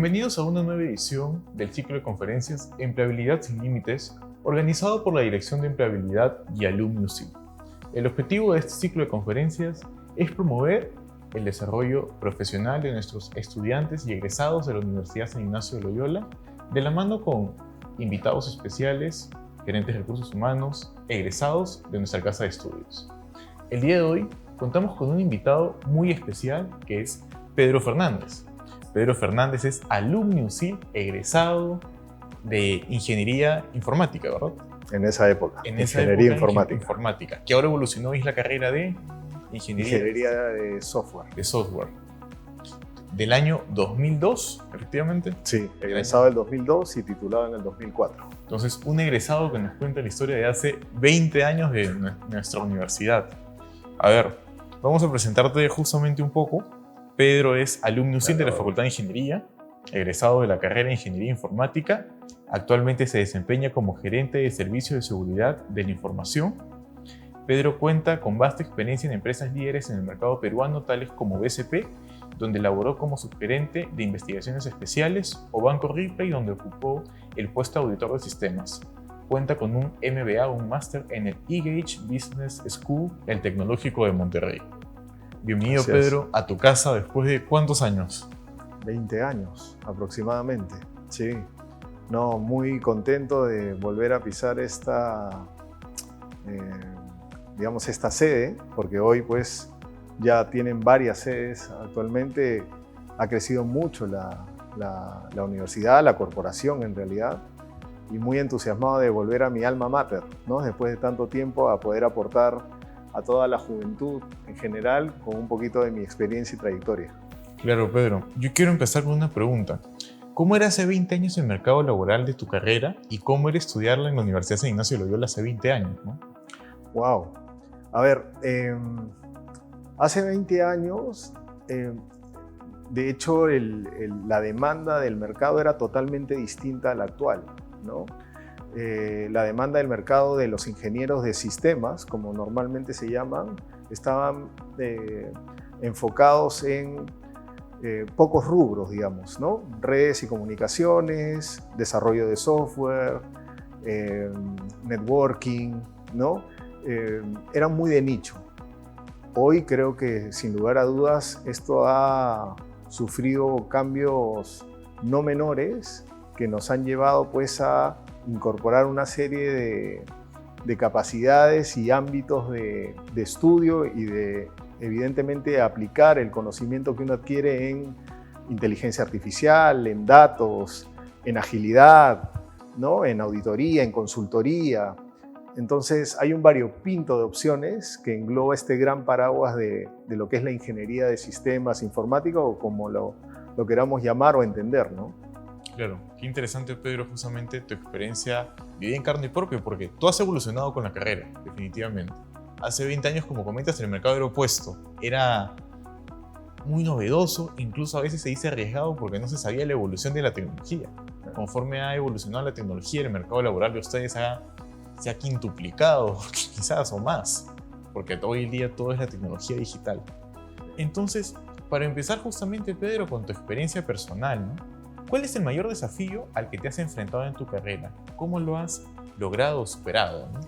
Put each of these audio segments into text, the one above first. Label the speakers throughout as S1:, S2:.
S1: Bienvenidos a una nueva edición del ciclo de conferencias Empleabilidad sin Límites, organizado por la Dirección de Empleabilidad y Alumnius. El objetivo de este ciclo de conferencias es promover el desarrollo profesional de nuestros estudiantes y egresados de la Universidad San Ignacio de Loyola, de la mano con invitados especiales, gerentes de recursos humanos, egresados de nuestra casa de estudios. El día de hoy contamos con un invitado muy especial que es Pedro Fernández. Pedro Fernández es Alumnius, egresado de Ingeniería Informática, ¿verdad?
S2: En esa época.
S1: Ingeniería Informática. Que ahora evolucionó y es la carrera de
S2: Ingeniería de Software.
S1: De software. Del año 2002, efectivamente.
S2: Sí, egresado del 2002 y titulado en el 2004.
S1: Entonces, un egresado que nos cuenta la historia de hace 20 años de nuestra universidad. A ver, vamos a presentarte justamente un poco. Pedro es Alumnius de la Facultad de Ingeniería, egresado de la carrera de Ingeniería Informática. Actualmente se desempeña como gerente de Servicio de Seguridad de la Información. Pedro cuenta con vasta experiencia en empresas líderes en el mercado peruano, tales como BCP, donde laboró como subgerente de Investigaciones Especiales, o Banco Ripley, donde ocupó el puesto de auditor de sistemas. Cuenta con un MBA o un máster en el eGage Business School, el Tecnológico de Monterrey. Bienvenido, Pedro, a tu casa después de ¿cuántos años?
S2: 20 años aproximadamente, sí. No, muy contento de volver a pisar esta sede, porque hoy pues ya tienen varias sedes. Actualmente ha crecido mucho la universidad, la corporación en realidad, y muy entusiasmado de volver a mi alma mater, ¿no? Después de tanto tiempo, a poder aportar a toda la juventud en general con un poquito de mi experiencia y trayectoria.
S1: Claro, Pedro. Yo quiero empezar con una pregunta. ¿Cómo era hace 20 años el mercado laboral de tu carrera y cómo era estudiarla en la Universidad San Ignacio de Loyola hace 20 años, ¿no?
S2: Wow. A ver, hace 20 años, de hecho, la demanda del mercado era totalmente distinta a la actual, ¿no? La demanda del mercado de los ingenieros de sistemas, como normalmente se llaman, estaban enfocados en pocos rubros, digamos, ¿no? Redes y comunicaciones, desarrollo de software, networking, ¿no? Eran muy de nicho. Hoy creo que, sin lugar a dudas, esto ha sufrido cambios no menores que nos han llevado pues a incorporar una serie de capacidades y ámbitos de estudio y de, evidentemente, aplicar el conocimiento que uno adquiere en inteligencia artificial, en datos, en agilidad, ¿no? En auditoría, en consultoría. Entonces hay un variopinto de opciones que engloba este gran paraguas de lo que es la ingeniería de sistemas informáticos, o como lo queramos llamar o entender, ¿no?
S1: Claro, qué interesante, Pedro, justamente tu experiencia vivida en carne propia, porque tú has evolucionado con la carrera, definitivamente. Hace 20 años, como comentas, el mercado era opuesto. Era muy novedoso, incluso a veces se dice arriesgado porque no se sabía la evolución de la tecnología. Conforme ha evolucionado la tecnología, el mercado laboral de ustedes se ha quintuplicado, quizás, o más, porque hoy en día todo es la tecnología digital. Entonces, para empezar justamente, Pedro, con tu experiencia personal, ¿no? ¿Cuál es el mayor desafío al que te has enfrentado en tu carrera? ¿Cómo lo has logrado o superado, ¿no?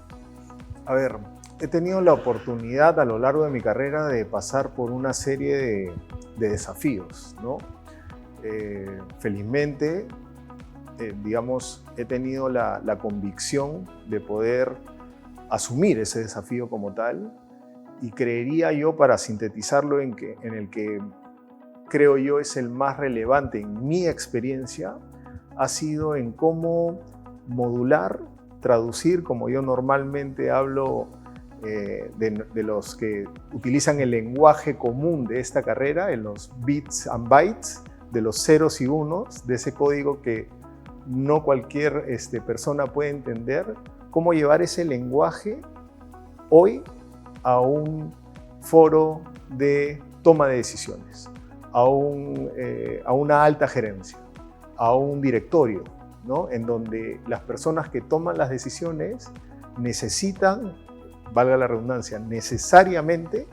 S2: A ver, he tenido la oportunidad a lo largo de mi carrera de pasar por una serie de desafíos, ¿no? Felizmente, he tenido la convicción de poder asumir ese desafío como tal, y creería yo, para sintetizarlo, en el que creo yo es el más relevante en mi experiencia, ha sido en cómo modular, traducir, como yo normalmente hablo de los que utilizan el lenguaje común de esta carrera, en los bits and bytes, de los ceros y unos, de ese código que no cualquier persona puede entender, cómo llevar ese lenguaje hoy a un foro de toma de decisiones, a una alta gerencia, a un directorio, ¿no? En donde las personas que toman las decisiones necesitan, valga la redundancia, necesariamente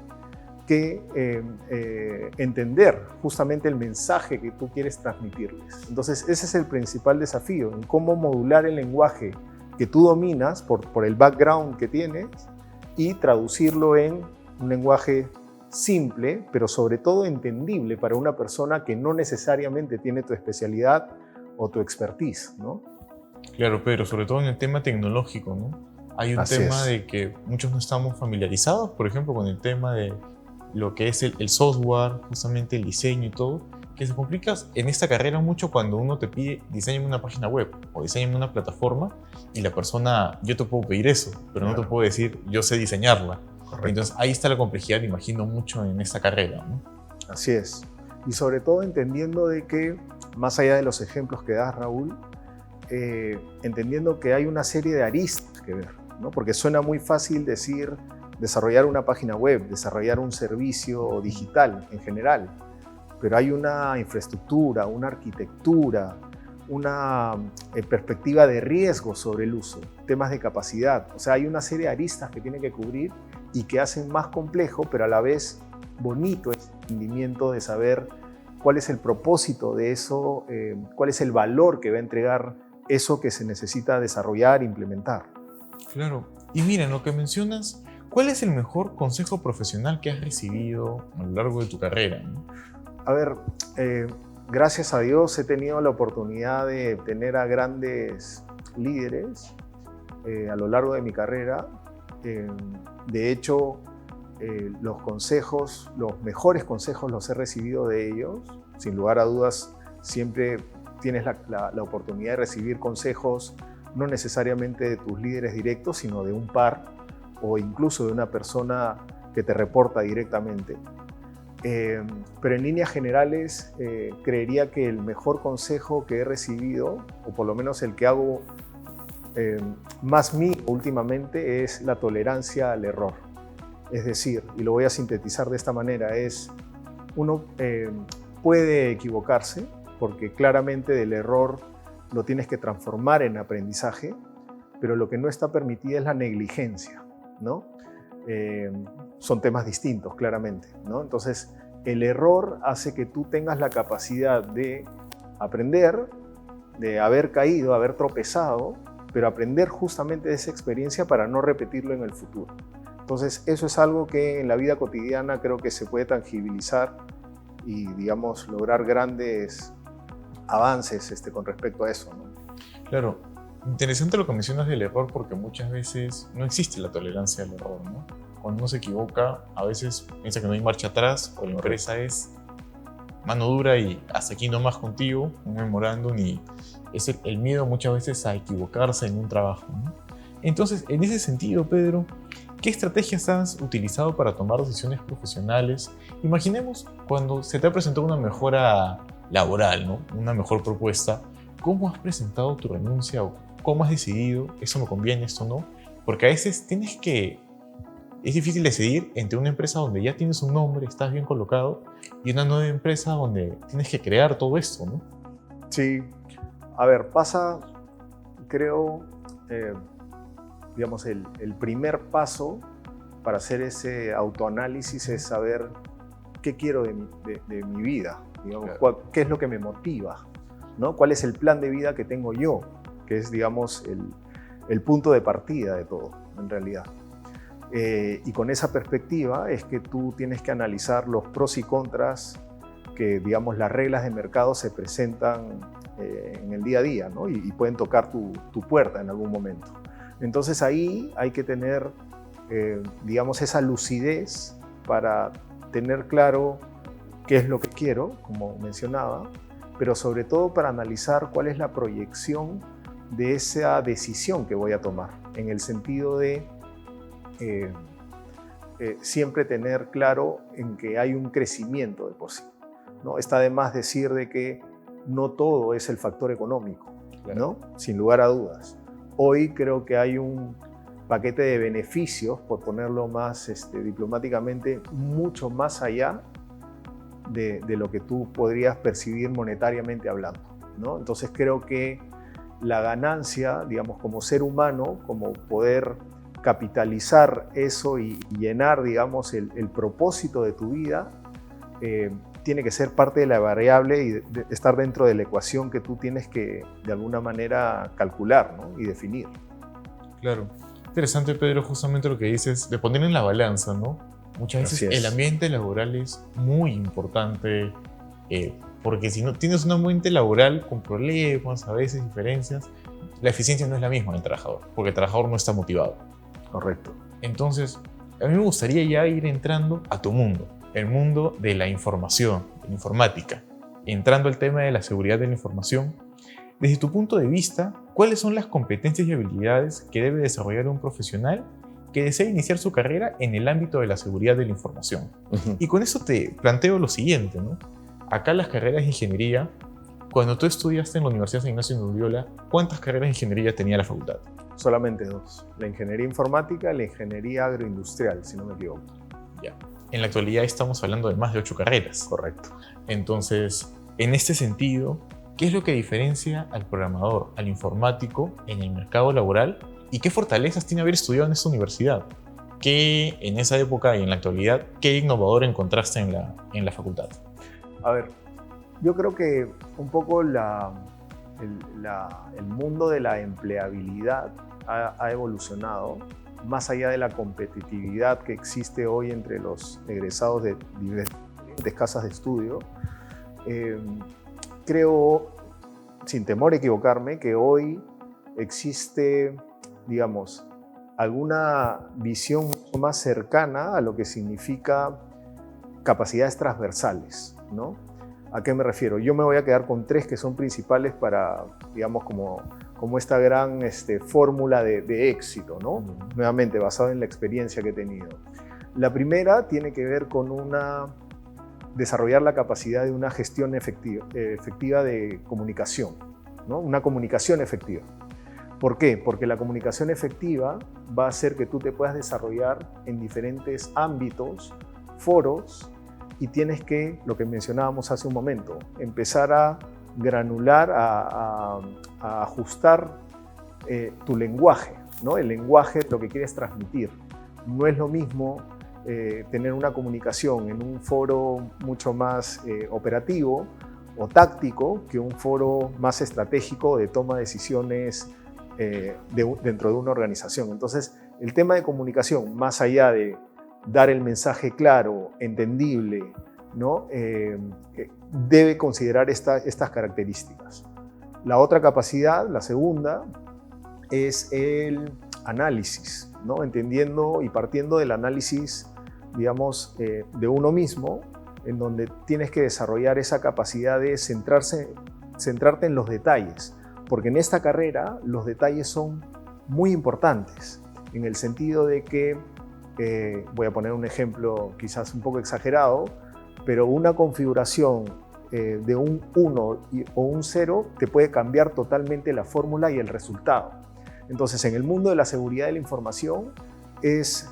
S2: que entender justamente el mensaje que tú quieres transmitirles. Entonces, ese es el principal desafío, en cómo modular el lenguaje que tú dominas por el background que tienes y traducirlo en un lenguaje simple, pero sobre todo entendible para una persona que no necesariamente tiene tu especialidad o tu expertise, ¿no?
S1: Claro, Pedro, sobre todo en el tema tecnológico, ¿no? Hay un
S2: Así
S1: tema
S2: es.
S1: de que muchos no estamos familiarizados, por ejemplo, con el tema de lo que es el software, justamente el diseño y todo, que se complica en esta carrera mucho cuando uno te pide diseñame una página web o diseñame una plataforma y la persona, yo te puedo pedir eso, pero no te
S2: Claro.
S1: puedo decir yo sé diseñarla.
S2: Correcto.
S1: Entonces ahí está la complejidad, me imagino, mucho en esta carrera, ¿no?
S2: Así es. Y sobre todo entendiendo de que, más allá de los ejemplos que das, Raúl, entendiendo que hay una serie de aristas que ver, ¿no? Porque suena muy fácil decir desarrollar una página web, desarrollar un servicio digital en general, pero hay una infraestructura, una arquitectura, una perspectiva de riesgo sobre el uso, temas de capacidad. O sea, hay una serie de aristas que tiene que cubrir y que hacen más complejo, pero a la vez bonito el entendimiento de saber cuál es el propósito de eso, cuál es el valor que va a entregar eso que se necesita desarrollar e implementar.
S1: Claro. Y mira, en lo que mencionas, ¿cuál es el mejor consejo profesional que has recibido a lo largo de tu carrera, ¿no?
S2: A ver, gracias a Dios he tenido la oportunidad de tener a grandes líderes a lo largo de mi carrera. De hecho, los consejos, los mejores consejos los he recibido de ellos. Sin lugar a dudas, siempre tienes la oportunidad de recibir consejos no necesariamente de tus líderes directos, sino de un par o incluso de una persona que te reporta directamente. Pero en líneas generales, creería que el mejor consejo que he recibido, o por lo menos el que hago más mío últimamente, es la tolerancia al error. Es decir, y lo voy a sintetizar de esta manera, es uno puede equivocarse, porque claramente del error lo tienes que transformar en aprendizaje, pero lo que no está permitido es la negligencia, ¿no? Son temas distintos, claramente, ¿no? Entonces, el error hace que tú tengas la capacidad de aprender, de haber caído, haber tropezado, pero aprender justamente de esa experiencia para no repetirlo en el futuro. Entonces, eso es algo que en la vida cotidiana creo que se puede tangibilizar y, digamos, lograr grandes avances con respecto a eso, ¿no?
S1: Claro, interesante lo que mencionas del error porque muchas veces no existe la tolerancia al error, ¿no? Cuando uno se equivoca, a veces piensa que no hay marcha atrás o la empresa es mano dura y hasta aquí nomás contigo, un memorándum, y es el miedo muchas veces a equivocarse en un trabajo, ¿no? Entonces, en ese sentido, Pedro, ¿qué estrategias has utilizado para tomar decisiones profesionales? Imaginemos cuando se te ha presentado una mejora laboral, ¿no? Una mejor propuesta. ¿Cómo has presentado tu renuncia o cómo has decidido esto me conviene, esto no? Porque a veces es difícil decidir entre una empresa donde ya tienes un nombre, estás bien colocado, y una nueva empresa donde tienes que crear todo esto, ¿no?
S2: Sí, a ver, pasa, creo, digamos, el primer paso para hacer ese autoanálisis es saber qué quiero de mi vida, digamos,
S1: Claro.
S2: qué es lo que me motiva, ¿no? ¿Cuál es el plan de vida que tengo yo? Que es, digamos, el punto de partida de todo, en realidad. Y con esa perspectiva es que tú tienes que analizar los pros y contras que, digamos, las reglas de mercado se presentan en el día a día, ¿no? Y pueden tocar tu puerta en algún momento. Entonces ahí hay que tener, digamos, esa lucidez para tener claro qué es lo que quiero, como mencionaba, pero sobre todo para analizar cuál es la proyección de esa decisión que voy a tomar, en el sentido de siempre tener claro en que hay un crecimiento de por sí, ¿no? Está de más decir de que no todo es el factor económico, ¿no? Sin lugar a dudas. Hoy creo que hay un paquete de beneficios, por ponerlo más diplomáticamente, mucho más allá de lo que tú podrías percibir monetariamente hablando, ¿no? Entonces creo que la ganancia, digamos, como ser humano, como poder capitalizar eso y llenar, digamos, el propósito de tu vida, tiene que ser parte de la variable y estar dentro de la ecuación que tú tienes que, de alguna manera, calcular, ¿no? Y definir.
S1: Claro. Interesante, Pedro, justamente lo que dices, de poner en la balanza, ¿no? Muchas veces el ambiente laboral es muy importante, porque si no tienes un ambiente laboral con problemas, a veces diferencias, la eficiencia no es la misma del trabajador, porque el trabajador no está motivado.
S2: Correcto.
S1: Entonces, a mí me gustaría ya ir entrando a tu mundo, el mundo de la información, de la informática, entrando al tema de la seguridad de la información. Desde tu punto de vista, ¿cuáles son las competencias y habilidades que debe desarrollar un profesional que desea iniciar su carrera en el ámbito de la seguridad de la información? Y con eso te planteo lo siguiente, ¿no? Acá las carreras de ingeniería, cuando tú estudiaste en la Universidad San Ignacio de Loyola, ¿cuántas carreras de ingeniería tenía la facultad?
S2: Solamente 2. La ingeniería informática y la ingeniería agroindustrial, si no me equivoco.
S1: Ya. En la actualidad estamos hablando de más de 8 carreras.
S2: Correcto.
S1: Entonces, en este sentido, ¿qué es lo que diferencia al programador, al informático en el mercado laboral? ¿Y qué fortalezas tiene haber estudiado en esta universidad? ¿Qué en esa época y en la actualidad, qué innovador encontraste en la facultad?
S2: A ver, yo creo que un poco el mundo de la empleabilidad ha evolucionado más allá de la competitividad que existe hoy entre los egresados de diferentes casas de estudio. Creo, sin temor a equivocarme, que hoy existe, digamos, alguna visión mucho más cercana a lo que significa capacidades transversales, ¿no? ¿A qué me refiero? Yo me voy a quedar con 3 que son principales para, digamos, como esta gran fórmula de éxito, ¿no? Nuevamente, basado en la experiencia que he tenido. La primera tiene que ver con desarrollar la capacidad de una gestión efectiva de comunicación, ¿no? Una comunicación efectiva. ¿Por qué? Porque la comunicación efectiva va a hacer que tú te puedas desarrollar en diferentes ámbitos, foros, y tienes que, lo que mencionábamos hace un momento, empezar a granular, a ajustar tu lenguaje, ¿no? El lenguaje, lo que quieres transmitir. No es lo mismo tener una comunicación en un foro mucho más operativo o táctico que un foro más estratégico de toma de decisiones dentro de una organización. Entonces, el tema de comunicación, más allá de dar el mensaje claro, entendible, ¿no? Debe considerar estas características. La otra capacidad, la segunda, es el análisis, ¿no? Entendiendo y partiendo del análisis, digamos, de uno mismo, en donde tienes que desarrollar esa capacidad de centrarte en los detalles, porque en esta carrera los detalles son muy importantes, en el sentido de que, voy a poner un ejemplo quizás un poco exagerado, pero una configuración de un 1 o un 0 te puede cambiar totalmente la fórmula y el resultado. Entonces, en el mundo de la seguridad de la información es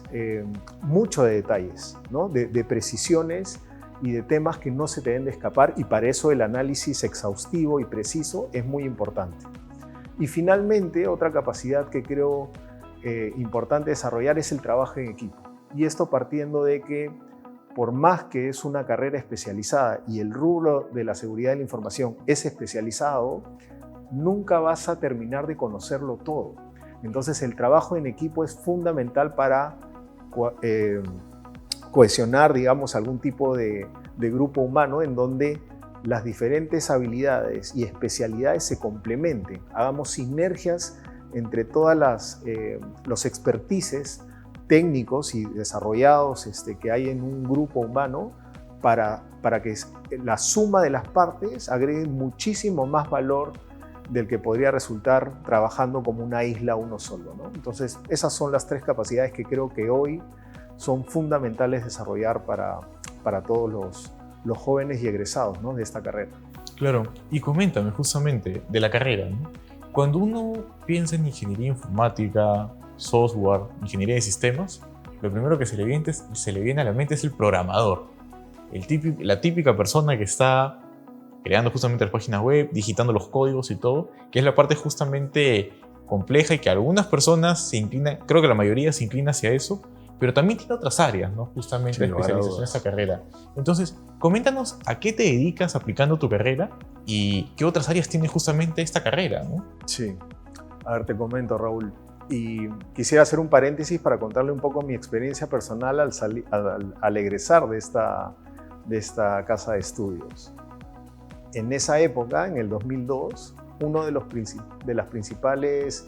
S2: mucho de detalles, ¿no? de precisiones y de temas que no se te deben de escapar, y para eso el análisis exhaustivo y preciso es muy importante. Y finalmente, otra capacidad que creo importante desarrollar es el trabajo en equipo. Y esto partiendo de que, por más que es una carrera especializada y el rubro de la seguridad de la información es especializado, nunca vas a terminar de conocerlo todo. Entonces, el trabajo en equipo es fundamental para cohesionar, digamos, algún tipo de grupo humano en donde las diferentes habilidades y especialidades se complementen, hagamos sinergias entre todas los expertices técnicos y desarrollados que hay en un grupo humano para que la suma de las partes agregue muchísimo más valor del que podría resultar trabajando como una isla uno solo, ¿no? Entonces, esas son las 3 capacidades que creo que hoy son fundamentales desarrollar para todos los jóvenes y egresados, ¿no? De esta carrera.
S1: Claro, y coméntame justamente de la carrera, ¿no? Cuando uno piensa en ingeniería informática, software, ingeniería de sistemas, lo primero que se le viene a la mente es el programador, la típica persona que está creando justamente las páginas web, digitando los códigos y todo, que es la parte justamente compleja y que algunas personas se inclinan, creo que la mayoría se inclina hacia eso, pero también tiene otras áreas, ¿no? Justamente de especialización en esta carrera. Entonces, coméntanos a qué te dedicas aplicando tu carrera y qué otras áreas tiene justamente esta carrera, ¿no?
S2: Sí, a ver, te comento, Raúl. Y quisiera hacer un paréntesis para contarle un poco mi experiencia personal al egresar de esta casa de estudios. En esa época, en el 2002, una de las principales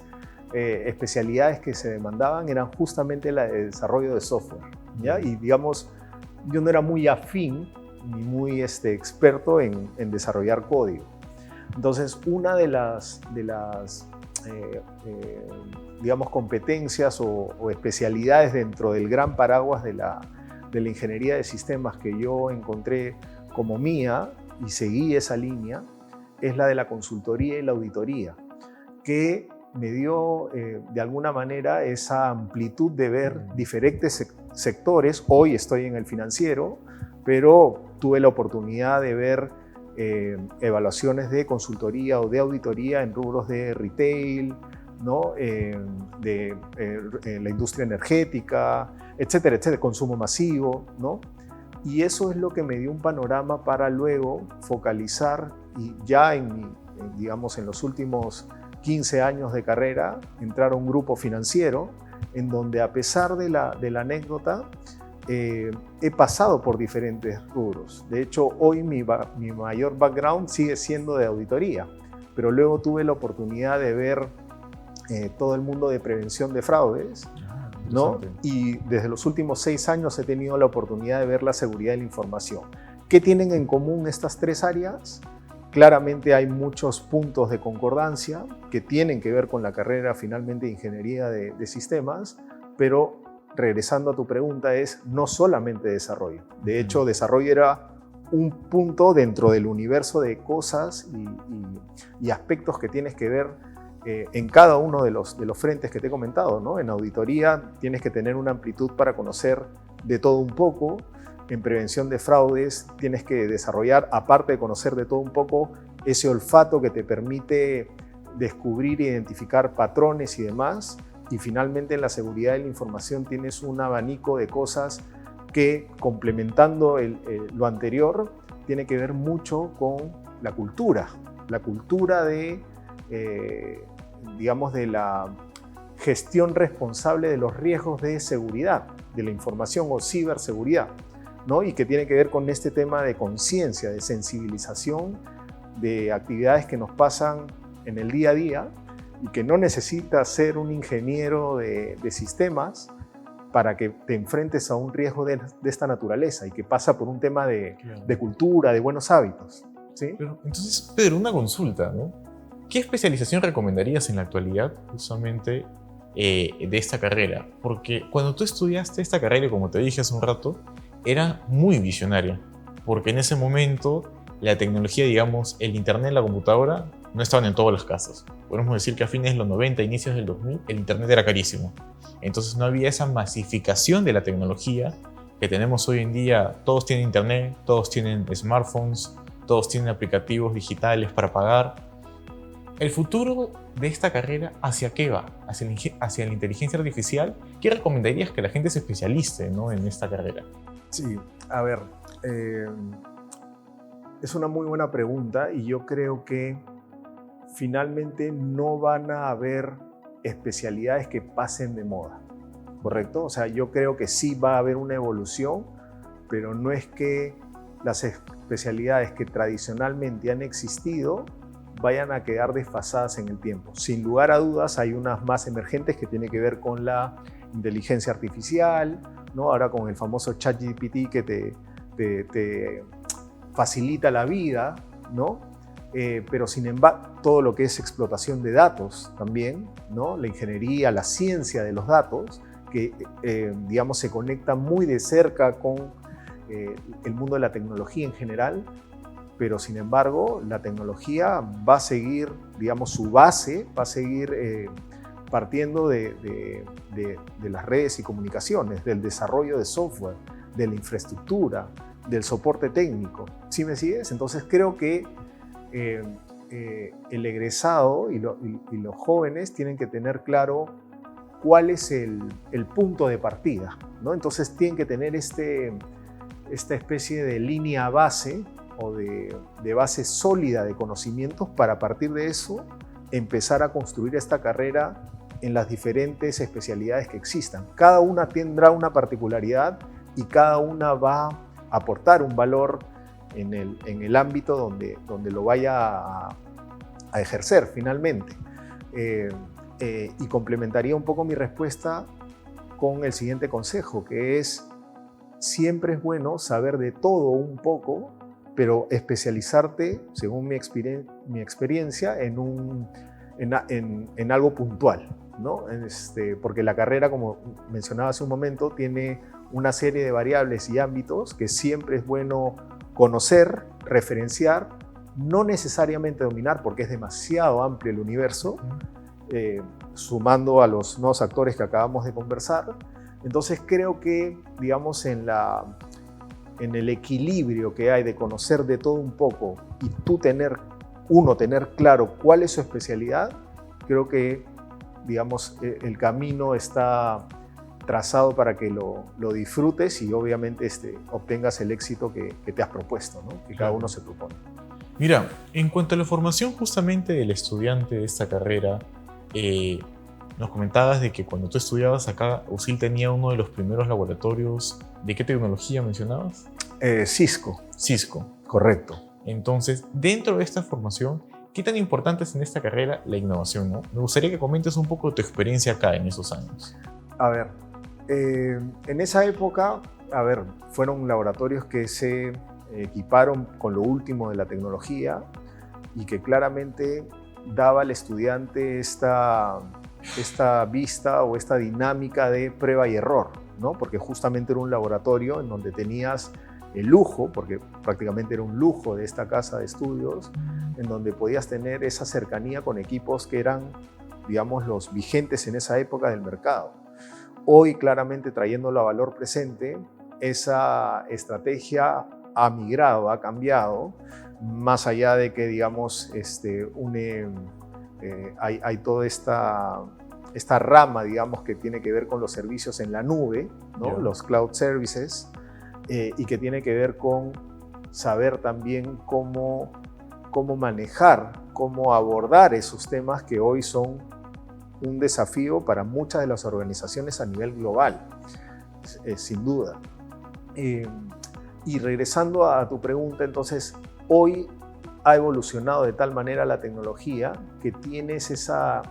S2: especialidades que se demandaban eran justamente la de desarrollo de software, ¿ya? Y digamos, yo no era muy afín ni muy experto en desarrollar código. Entonces, una de las digamos, competencias o especialidades dentro del gran paraguas de la ingeniería de sistemas que yo encontré como mía y seguí esa línea es la de la consultoría y la auditoría, que me dio de alguna manera esa amplitud de ver diferentes sectores. Hoy estoy en el financiero, pero tuve la oportunidad de ver evaluaciones de consultoría o de auditoría en rubros de retail, ¿no? De la industria energética, etcétera, etcétera, consumo masivo, ¿no? Y eso es lo que me dio un panorama para luego focalizar y ya digamos, en los últimos 15 años de carrera, entrar a un grupo financiero en donde, a pesar de la anécdota, he pasado por diferentes rubros. De hecho, hoy mi mayor background sigue siendo de auditoría, pero luego tuve la oportunidad de ver todo el mundo de prevención de fraudes, ¿no? Y desde los últimos 6 años he tenido la oportunidad de ver la seguridad de la información. ¿Qué tienen en común estas tres áreas? Claramente hay muchos puntos de concordancia que tienen que ver con la carrera finalmente de ingeniería de sistemas, pero regresando a tu pregunta, es no solamente desarrollo. De hecho, desarrollo era un punto dentro del universo de cosas y aspectos que tienes que ver en cada uno de los frentes que te he comentado, ¿no? En auditoría tienes que tener una amplitud para conocer de todo un poco. En prevención de fraudes tienes que desarrollar, aparte de conocer de todo un poco, ese olfato que te permite descubrir e identificar patrones y demás. Y finalmente, en la seguridad de la información tienes un abanico de cosas que, complementando lo anterior, tiene que ver mucho con la cultura de digamos, de la gestión responsable de los riesgos de seguridad de la información o ciberseguridad, ¿no? Y que tiene que ver con este tema de conciencia, de sensibilización de actividades que nos pasan en el día a día y que no necesitas ser un ingeniero de sistemas para que te enfrentes a un riesgo de esta naturaleza y que pasa por un tema de cultura, de buenos hábitos, ¿sí?
S1: Pero, entonces, Pedro, una consulta, ¿no? ¿Qué especialización recomendarías en la actualidad justamente de esta carrera? Porque cuando tú estudiaste esta carrera, como te dije hace un rato, era muy visionaria, porque en ese momento la tecnología, digamos, el internet, la computadora, no estaban en todas las casas. Podemos decir que a fines de los 90, inicios del 2000, el internet era carísimo. Entonces no había esa masificación de la tecnología que tenemos hoy en día. Todos tienen internet, todos tienen smartphones, todos tienen aplicativos digitales para pagar. ¿El futuro de esta carrera hacia qué va? ¿Hacia la inteligencia artificial? ¿Qué recomendarías que la gente se especialice, ¿no?, en esta carrera?
S2: Sí, a ver, es una muy buena pregunta y yo creo que finalmente no van a haber especialidades que pasen de moda, ¿correcto? O sea, yo creo que sí va a haber una evolución, pero no es que las especialidades que tradicionalmente han existido vayan a quedar desfasadas en el tiempo. Sin lugar a dudas, hay unas más emergentes que tienen que ver con la inteligencia artificial, ¿no? Ahora con el famoso ChatGPT que te facilita la vida, ¿no? Pero sin embargo, todo lo que es explotación de datos también, ¿no? La ingeniería, la ciencia de los datos, que digamos, se conecta muy de cerca con el mundo de la tecnología en general, pero sin embargo la tecnología va a seguir, digamos, su base va a seguir partiendo de las redes y comunicaciones, del desarrollo de software, de la infraestructura, del soporte técnico. ¿Sí me sigues? Entonces creo que el egresado y los jóvenes tienen que tener claro cuál es el punto de partida, ¿no? Entonces tienen que tener esta especie de línea base o de base sólida de conocimientos para, a partir de eso, empezar a construir esta carrera en las diferentes especialidades que existan. Cada una tendrá una particularidad y cada una va a aportar un valor en el ámbito donde lo vaya a ejercer finalmente. Y complementaría un poco mi respuesta con el siguiente consejo, que es: siempre es bueno saber de todo un poco, pero especializarte, según mi experiencia, en algo puntual, ¿no? Porque la carrera, como mencionaba hace un momento, tiene una serie de variables y ámbitos que siempre es bueno conocer, referenciar, no necesariamente dominar, porque es demasiado amplio el universo, sumando a los nuevos actores que acabamos de conversar. Entonces creo que, digamos, en el equilibrio que hay de conocer de todo un poco y tú tener claro cuál es su especialidad, creo que, digamos, el camino está trazado para que lo disfrutes y obviamente obtengas el éxito que te has propuesto, ¿no? Que cada uno se propone.
S1: Mira, en cuanto a la formación justamente del estudiante de esta carrera, nos comentabas de que cuando tú estudiabas acá, USIL tenía uno de los primeros laboratorios. ¿De qué tecnología mencionabas?
S2: Cisco.
S1: Cisco.
S2: Correcto.
S1: Entonces, dentro de esta formación, ¿qué tan importante es en esta carrera la innovación, ¿no? Me gustaría que comentes un poco de tu experiencia acá en esos años.
S2: A ver, en esa época, fueron laboratorios que se equiparon con lo último de la tecnología y que claramente daba al estudiante esta vista o esta dinámica de prueba y error, ¿no? Porque justamente era un laboratorio en donde tenías el lujo, porque prácticamente era un lujo de esta casa de estudios, en donde podías tener esa cercanía con equipos que eran, digamos, los vigentes en esa época del mercado. Hoy, claramente, trayéndolo a valor presente, esa estrategia ha migrado, ha cambiado, más allá de que, digamos, hay toda esta rama, digamos, que tiene que ver con los servicios en la nube, ¿no?
S1: Yeah.
S2: Los cloud services, y que tiene que ver con saber también cómo manejar, cómo abordar esos temas que hoy son un desafío para muchas de las organizaciones a nivel global, sin duda. Y regresando a tu pregunta, entonces, hoy ha evolucionado de tal manera la tecnología que tienes esa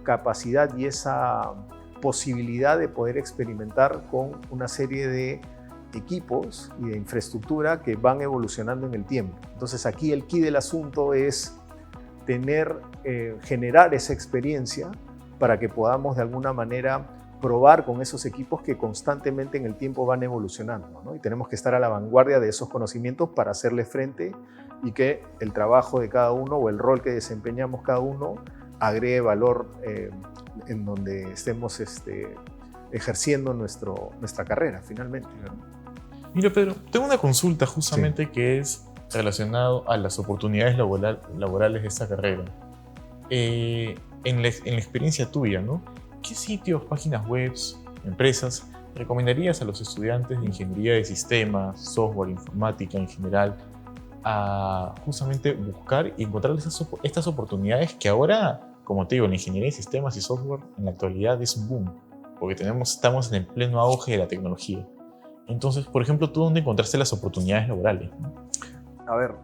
S2: capacidad y esa posibilidad de poder experimentar con una serie de equipos y de infraestructura que van evolucionando en el tiempo. Entonces aquí el quid del asunto es generar esa experiencia para que podamos de alguna manera probar con esos equipos que constantemente en el tiempo van evolucionando, ¿no? Y tenemos que estar a la vanguardia de esos conocimientos para hacerle frente y que el trabajo de cada uno o el rol que desempeñamos cada uno agregue valor en donde estemos ejerciendo nuestra carrera finalmente.
S1: Mira, Pedro, tengo una consulta justamente que es relacionado a las oportunidades laborales de esta carrera. En la experiencia tuya, ¿no? ¿Qué sitios, páginas web, empresas recomendarías a los estudiantes de ingeniería de sistemas, software, informática en general, a justamente buscar y encontrar estas oportunidades que ahora, como te digo, la ingeniería de sistemas y software en la actualidad es un boom, porque estamos en el pleno auge de la tecnología? Entonces, por ejemplo, ¿tú dónde encontraste las oportunidades laborales?
S2: A ver,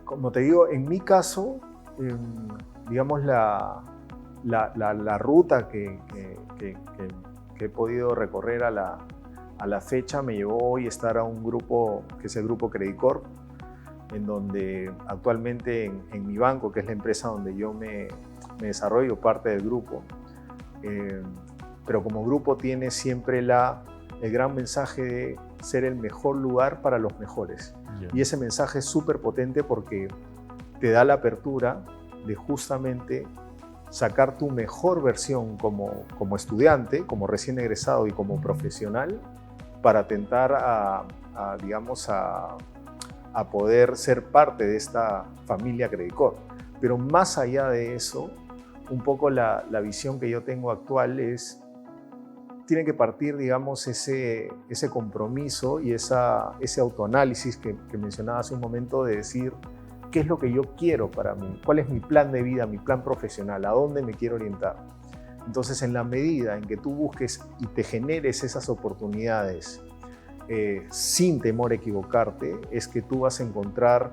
S2: como te digo, en mi caso, digamos, la ruta que he podido recorrer a la fecha me llevó hoy a estar a un grupo que es el Grupo Credit Corp, en donde actualmente en mi banco, que es la empresa donde yo me desarrollo, parte del grupo, pero como grupo tiene siempre el gran mensaje de ser el mejor lugar para los mejores. Yeah. Y ese mensaje es súper potente porque te da la apertura de justamente sacar tu mejor versión como estudiante, como recién egresado y como profesional, para atentar a a poder ser parte de esta familia Credit Corp. Pero más allá de eso, un poco la visión que yo tengo actual es, tiene que partir, digamos, ese compromiso y ese autoanálisis que mencionaba hace un momento, de decir qué es lo que yo quiero para mí, cuál es mi plan de vida, mi plan profesional, a dónde me quiero orientar. Entonces, en la medida en que tú busques y te generes esas oportunidades sin temor a equivocarte, es que tú vas a encontrar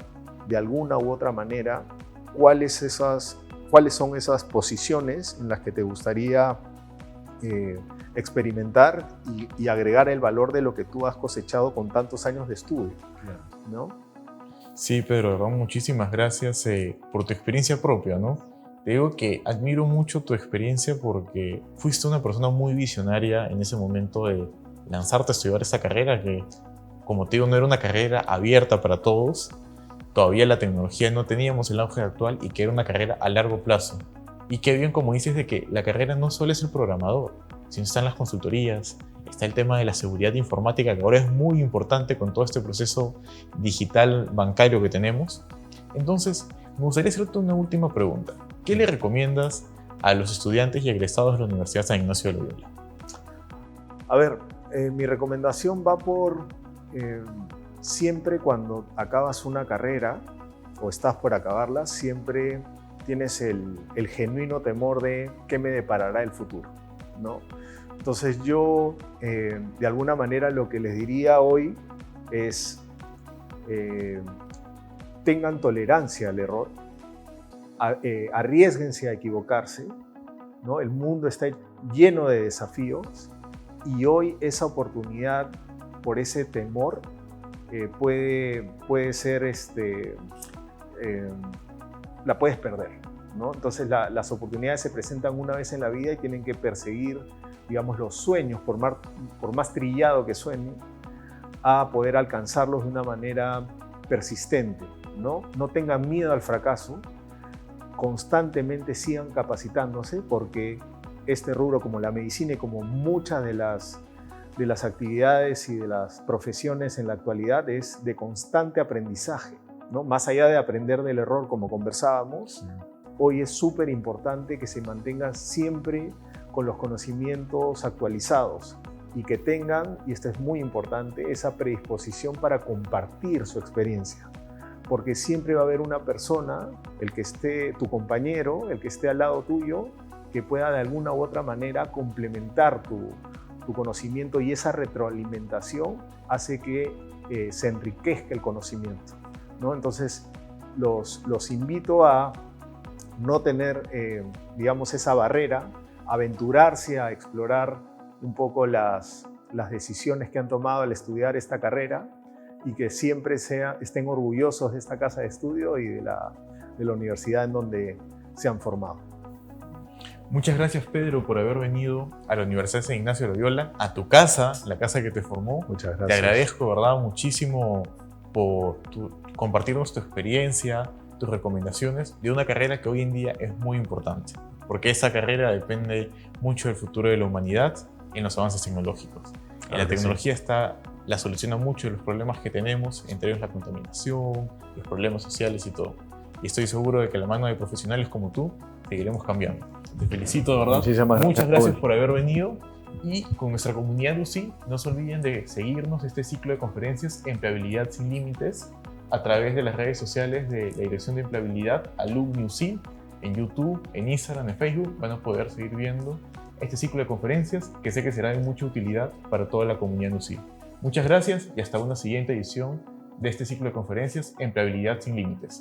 S2: de alguna u otra manera cuáles son esas posiciones en las que te gustaría experimentar y agregar el valor de lo que tú has cosechado con tantos años de estudio, ¿no?
S1: Sí, Pedro, de verdad, muchísimas gracias por tu experiencia propia, ¿no? Te digo que admiro mucho tu experiencia porque fuiste una persona muy visionaria en ese momento de lanzarte a estudiar esta carrera que, como te digo, no era una carrera abierta para todos. Todavía la tecnología no teníamos el auge actual y que era una carrera a largo plazo. Y qué bien, como dices, de que la carrera no solo es el programador, sino están las consultorías, está el tema de la seguridad informática, que ahora es muy importante con todo este proceso digital bancario que tenemos. Entonces, me gustaría hacerte una última pregunta. ¿Qué le recomiendas a los estudiantes y egresados de la Universidad San Ignacio de Loyola?
S2: A ver, mi recomendación va por siempre cuando acabas una carrera o estás por acabarla, siempre tienes el genuino temor de qué me deparará el futuro, ¿no? Entonces yo, de alguna manera, lo que les diría hoy es tengan tolerancia al error, arriésguense a equivocarse, ¿no? El mundo está lleno de desafíos y hoy esa oportunidad, por ese temor, puede ser, la puedes perder, ¿no? Entonces las oportunidades se presentan una vez en la vida y tienen que perseguir, digamos, los sueños, por más trillado que suene, a poder alcanzarlos de una manera persistente, ¿no? No tengan miedo al fracaso, constantemente sigan capacitándose, porque este rubro, como la medicina y como muchas de las actividades y de las profesiones en la actualidad, es de constante aprendizaje, ¿no? Más allá de aprender del error, como conversábamos, hoy es súper importante que se mantengan siempre con los conocimientos actualizados y que tengan, y esto es muy importante, esa predisposición para compartir su experiencia. Porque siempre va a haber una persona, el que esté, tu compañero, el que esté al lado tuyo, que pueda de alguna u otra manera complementar tu conocimiento, y esa retroalimentación hace que se enriquezca el conocimiento, ¿no? Entonces, los invito a no tener, digamos, esa barrera, aventurarse a explorar un poco las decisiones que han tomado al estudiar esta carrera, y que siempre estén orgullosos de esta casa de estudio y de la universidad en donde se han formado.
S1: Muchas gracias, Pedro, por haber venido a la Universidad San Ignacio de Loyola, a tu casa, la casa que te formó.
S2: Muchas gracias.
S1: Te agradezco, ¿verdad?, muchísimo por compartirnos tu experiencia, tus recomendaciones de una carrera que hoy en día es muy importante, porque esa carrera depende mucho del futuro de la humanidad en los avances tecnológicos. En la tecnología la soluciona mucho de los problemas que tenemos, entre ellos la contaminación, los problemas sociales y todo. Y estoy seguro de que a la mano de profesionales como tú seguiremos cambiando. Te felicito, de verdad. Muchas gracias por haber venido. Y con nuestra comunidad UCI, no se olviden de seguirnos este ciclo de conferencias Empleabilidad sin Límites a través de las redes sociales de la Dirección de Empleabilidad, Alumni UCI, en YouTube, en Instagram, en Facebook. Van a poder seguir viendo este ciclo de conferencias que sé que será de mucha utilidad para toda la comunidad UCI. Muchas gracias y hasta una siguiente edición de este ciclo de conferencias Empleabilidad sin Límites.